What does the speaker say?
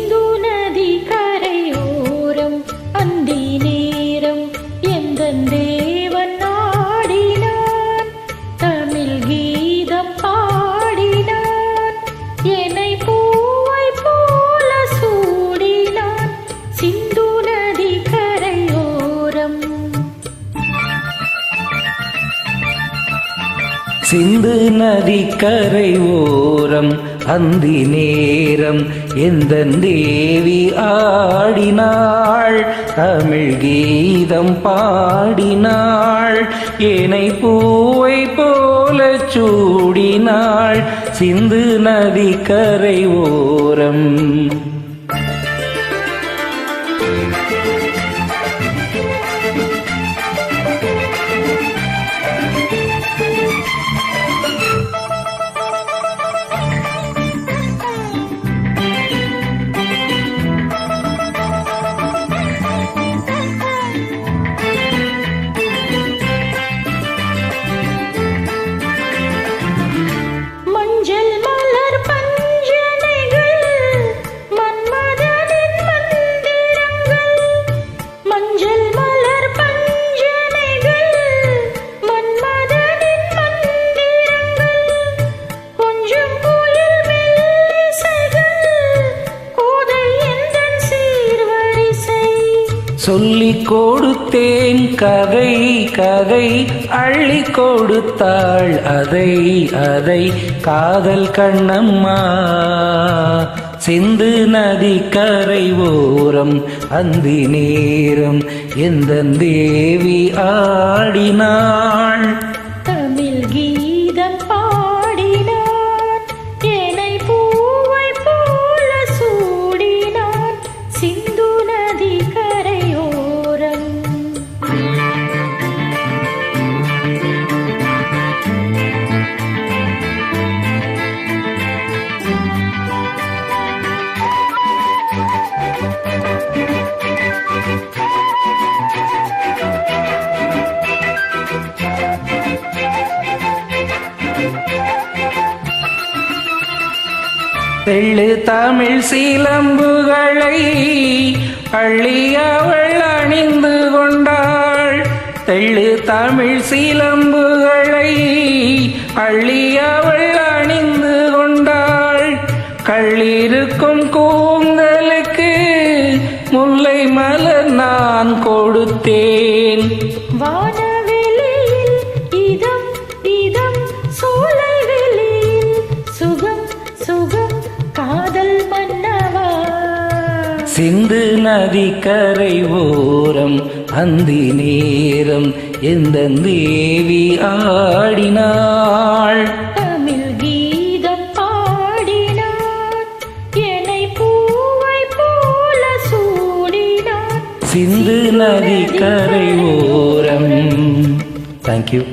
சிந்து நதி கரையோரம் அந்தி நேரம் எந்தன் தேவன் ஆடினான், தமிழ் கீதம் பாடினான், என்னை பூவை போல சூடினான். சிந்து நதி கரையோரம். சிந்து நதி கரை ஓரம் அந்தி நேரம் எந்தன் தேவி ஆடினாள், தமிழ் கீதம் பாடினாள், ஏனை பூவை போல சூடினாள். சிந்து நதி கரை ஓரம். சொல்லிக் கொடுத்தேன் கதை கதை, அள்ளி கொடுத்தாள் அதை அதை காதல் கண்ணம்மா. சிந்து நதி கரை ஓரம் அந்தி நேரம் எந்தன் தேவி ஆடினாள், தமிழ் கீதம் பாடினான், என்னை பூவை போல சூடினான். சிந்து நதி கரையோரம். தெள்ளு தமிழ் சீலம்புகளை அள்ளி அவள் அணிந்து கொண்டாள், தெள்ளு தமிழ் சீலம்புகளை அள்ளி அவள் அணிந்து கொண்டாள். கள்ளிருக்கும் கூந்தலுக்கு முல்லை மலர் நான் கொடுத்தேன், வானவெளியில் இதம் இதம் சோலை வெளியில் சுகம் சுகம் காதல் மன்னவா. சிந்து நதி கரை ஓரம் அந்தி நேரம் எந்தன் தேவி ஆடினாள், தமிழ் கீதம் பாடினான், என்னை பூவை போல சூடினான். சிந்து நதி கரை ஓரம். தேங்க்யூ.